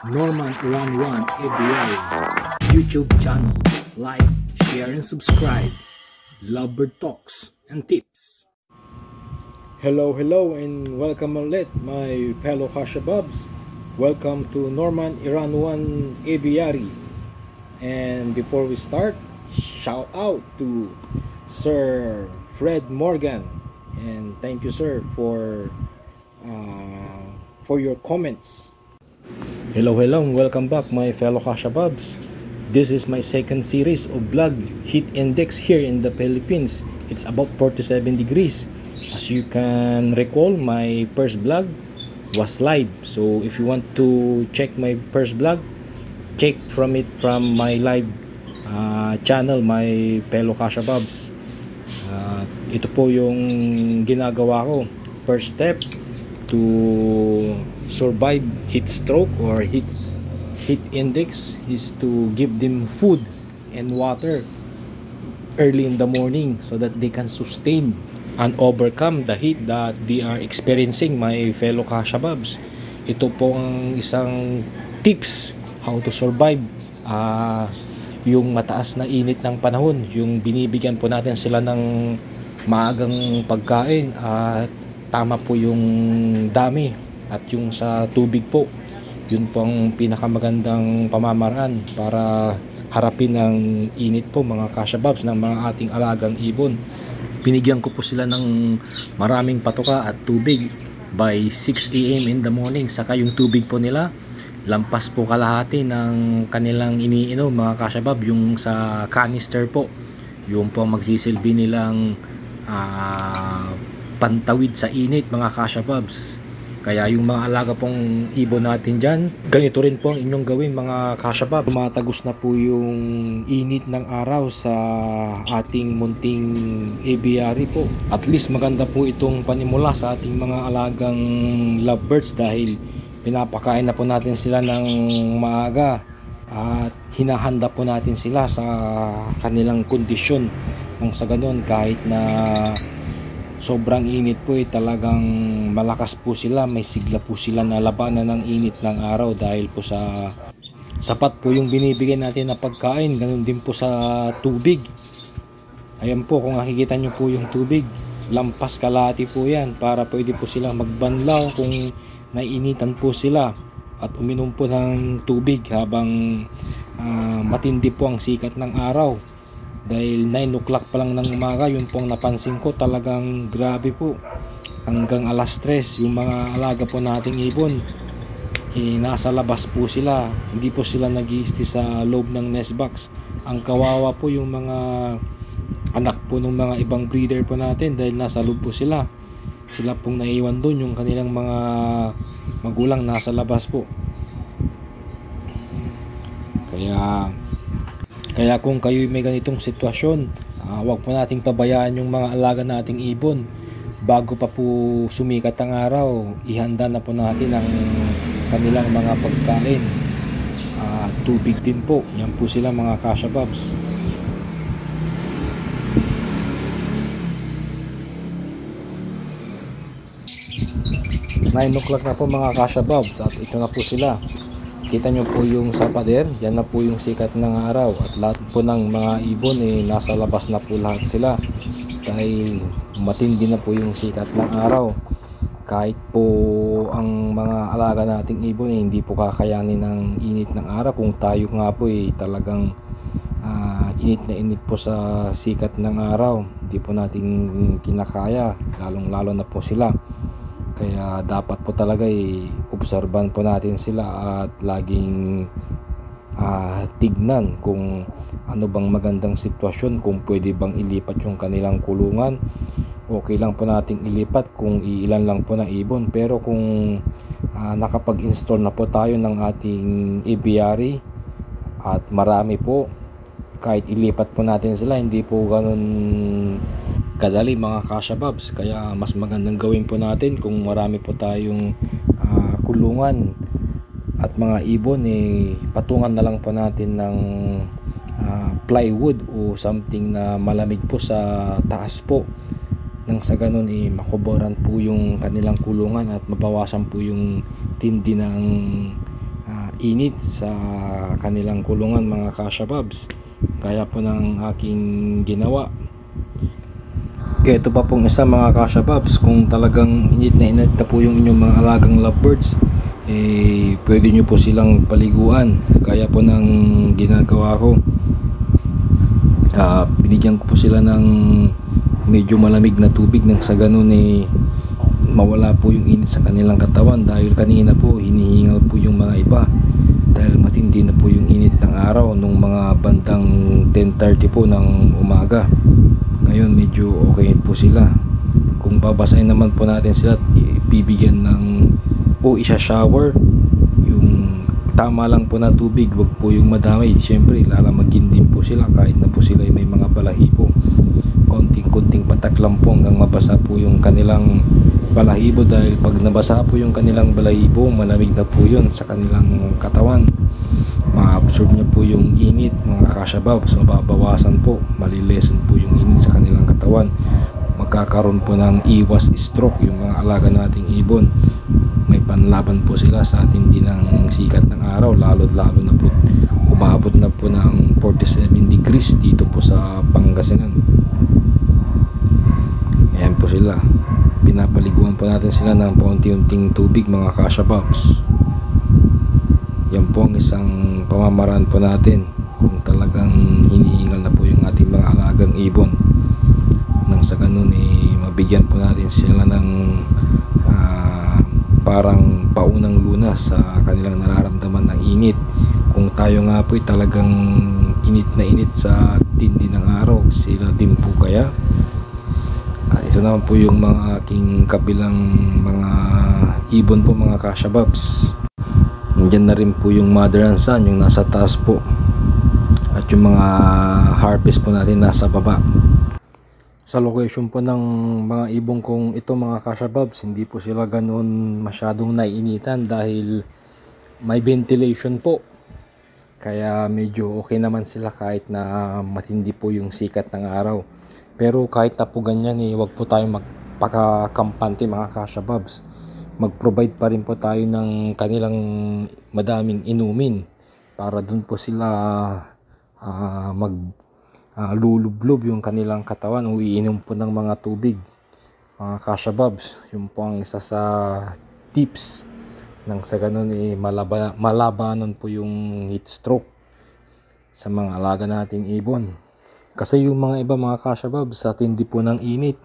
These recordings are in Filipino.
Norman Iran 1 ABL YouTube channel. Like, share, and subscribe. Lovebird Talks and Tips. Hello, and welcome ulit my fellow Kashababs. Welcome to Norman Iran 1 Aviary. And before we start, shout out to Sir Fred Morgan, and thank you, sir, for your comments. Hello, welcome back my fellow Kashababs. This is my second series of vlog heat index here in the Philippines. It's about 47 degrees. As you can recall, my first vlog was live. So if you want to check my first vlog, check from my live channel, my fellow Kashababs. Ito po yung ginagawa ko. First step to survive heat stroke or heat index is to give them food and water early in the morning so that they can sustain and overcome the heat that they are experiencing, my fellow Kashababs. Ito po ang isang tips how to survive yung mataas na init ng panahon. Yung binibigyan po natin sila ng maagang pagkain at tama po yung dami, at yung sa tubig po, yun po ang pinakamagandang pamamaraan para harapin ang init po, mga Kashababs, ng mga ating alagang ibon. Binigyan ko po sila ng maraming patuka at tubig by 6 AM in the morning. Saka yung tubig po nila, lampas po kalahati ng kanilang iniinom, mga Kashabab. Yung sa canister po, yung po magsisilbi nilang pantawid sa init, mga Kashababs. Kaya yung mga alaga pong ibon natin dyan, ganito rin po ang inyong gawin, mga Kashababs. Tumatagos na po yung init ng araw sa ating munting aviary po. At least maganda po itong panimula sa ating mga alagang lovebirds dahil pinapakain na po natin sila ng maaga at hinahanda po natin sila sa kanilang kondisyon. Nang sa ganun, kahit na sobrang init po, talagang malakas po sila, may sigla po sila na labanan ng init ng araw dahil po sa sapat po yung binibigay natin na pagkain. Ganun din po sa tubig. Ayan po, kung nakikita nyo po yung tubig, lampas kalahati po yan para pwede po silang magbanlaw kung naiinitan po sila, at uminom po ng tubig habang matindi po ang sikat ng araw. Dahil 9 o'clock pa lang ng umaga, yun pong napansin ko, talagang grabe po. Hanggang alas 3, yung mga alaga po nating ibon, nasa labas po sila. Hindi po sila nag-i-stay sa loob ng nest box. Ang kawawa po yung mga anak po ng mga ibang breeder po natin dahil nasa loob po sila. Sila pong naiwan doon, yung kanilang mga magulang nasa labas po. Kaya kung kayo may ganitong sitwasyon, huwag po nating pabayaan yung mga alaga nating ibon. Bago pa po sumikat ang araw, ihanda na po natin ang kanilang mga pagkain. Tubig din po. Yan po sila, mga Kashababs. Nine o'clock na po, mga Kashababs, at ito na po sila. Kita nyo po yung sa pader, yan na po yung sikat ng araw, at lahat po ng mga ibon nasa labas na po lahat sila dahil matindi na po yung sikat ng araw. Kahit po ang mga alaga nating ibon hindi po kakayanin ng init ng araw. Kung tayo nga po talagang init na init po sa sikat ng araw, hindi po natin kinakaya, lalong lalo na po sila. Kaya dapat po talaga obserban po natin sila at laging tignan kung ano bang magandang sitwasyon, kung pwede bang ilipat yung kanilang kulungan. Okay lang po nating ilipat kung iilan lang po na ibon, pero kung nakapag-install na po tayo ng ating aviary at marami po, kahit ilipat po natin sila, hindi po ganun kadali, mga Kashababs. Kaya mas magandang gawin po natin kung marami po tayong kulungan at mga ibon, patungan na lang po natin ng plywood o something na malamig po sa taas po. Nang sa ganun makuboran po yung kanilang kulungan at mabawasan po yung tindi ng init sa kanilang kulungan mga kashababs. Kaya po ng aking ginawa. Ito pa pong isa mga kashababs, kung talagang init na po yung inyong mga alagang lovebirds, pwede nyo po silang paliguan. Kaya po ng ginagawa ko, binigyan ko po sila ng medyo malamig na tubig nang sa ganun mawala po yung init sa kanilang katawan. Dahil kanina po hinihingal po yung mga iba dahil matindi na po yung init ng araw nung mga bandang 10:30 po ng umaga. Ngayon medyo okay po sila. Kung babasahin naman po natin sila, ibibigyan ng isa-shower, yung tama lang po na tubig, wag po yung madami. Siyempre lalamagin din po sila kahit na po sila may mga balahibo. Konting patak lang po hanggang mabasa po yung kanilang balahibo, dahil pag nabasa po yung kanilang balahibo, malamig na po yun sa kanilang katawan. Ma-absorb niya po yung init mga kashababs, mababawasan po, malilesen po yung init sa kanilang katawan. Magkakaroon po ng iwas stroke yung mga alaga nating ibon. May panlaban po sila sa tindi ng sikat ng araw, lalo na po umabot na po ng 47 degrees dito po sa Pangasinan. Ayan po sila, pinapaliguan po natin sila ng paunti-unting tubig mga kashababs. Yan po ang isang pamamaraan po natin kung talagang hinihingal na po yung ating mga alagang ibon, nang sa ganun mabigyan po natin sila ng parang paunang lunas sa kanilang nararamdaman ng init. Kung tayo nga po talagang init na init sa tindi ng araw, sila din po kaya. Ito naman po yung mga aking kabilang mga ibon po mga kashababs. Nandiyan na rin po yung mother and son, yung nasa taas po, at yung mga harvest po natin nasa baba. Sa location po ng mga ibon kong ito mga kashababs, hindi po sila ganoon masyadong naiinitan dahil may ventilation po. Kaya medyo okay naman sila kahit na matindi po yung sikat ng araw. Pero kahit na po ganyan, wag po tayong magpakakampante mga kashababs. Mag-provide pa rin po tayo ng kanilang madaming inumin para dun po sila lulublob yung kanilang katawan o iinom po ng mga tubig mga kashababs. Yun po ang isa sa tips nang sa ganun malabanan po yung heat stroke sa mga alaga nating ibon. Kasi yung mga iba mga kashababs, sa tindi po ng init,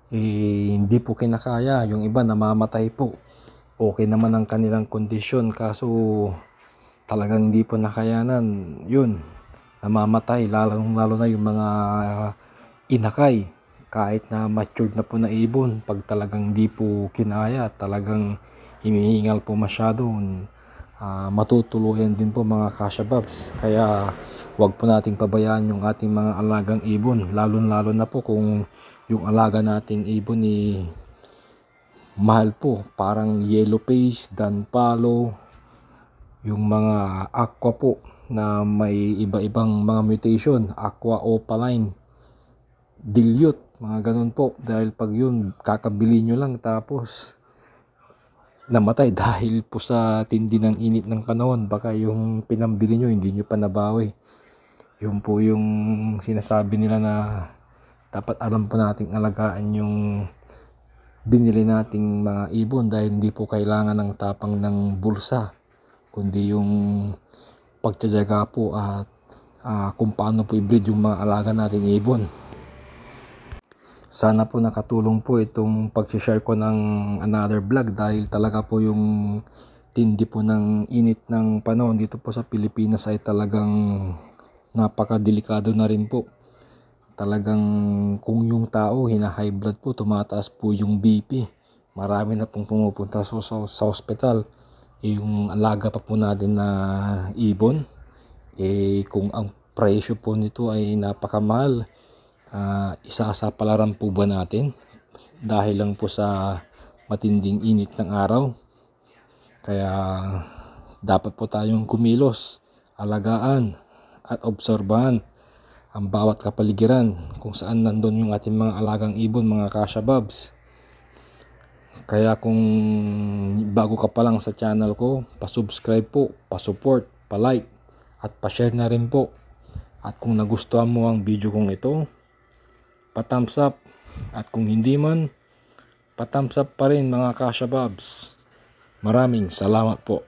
hindi po kinakaya. Yung iba namamatay po. Okay naman ang kanilang kondisyon, kaso talagang hindi po nakayanan. Yun, namamatay. Lalo na yung mga inakay. Kahit na matured na po na ibon, pag talagang hindi po kinaya, talagang hinihingal po masyado, matutuluyan din po mga kashababs. Kaya wag po nating pabayaan yung ating mga alagang ibon, lalo na po kung yung alaga nating ibon mahal po, parang yellow face, danpalo, yung mga aqua po na may iba-ibang mga mutation, aqua opaline, dilute, mga ganun po. Dahil pag yun kakabili nyo lang tapos namatay dahil po sa tindi ng init ng panahon, baka yung pinambili nyo hindi nyo pa nabawi. Yun po yung sinasabi nila na dapat alam po nating alagaan yung binili nating mga ibon, dahil hindi po kailangan ng tapang ng bulsa, kundi yung pagtyayaga po at kung paano po i-breed yung mga alaga nating ibon. Sana po nakatulong po itong pag-share ko ng another vlog, dahil talaga po yung tindi po ng init ng panahon dito po sa Pilipinas ay talagang napakadelikado na rin po. Talagang kung yung tao high blood po, tumataas po yung BP, marami na pong pumupunta sa hospital. Yung alaga pa po natin na ibon, kung ang presyo po nito ay napakamahal, isasapalaran po ba natin dahil lang po sa matinding init ng araw? Kaya dapat po tayong kumilos, alagaan at obserbahan ang bawat kapaligiran kung saan nandun yung ating mga alagang ibon mga kashababs. Kaya kung bago ka pa lang sa channel ko, pa-subscribe po, pa-support, pa-like, at pa-share na rin po. At kung nagustuhan mo ang video kong ito, pa-thumbs up. At kung hindi man, pa-thumbs up pa rin mga Kasha Bobs. Maraming salamat po.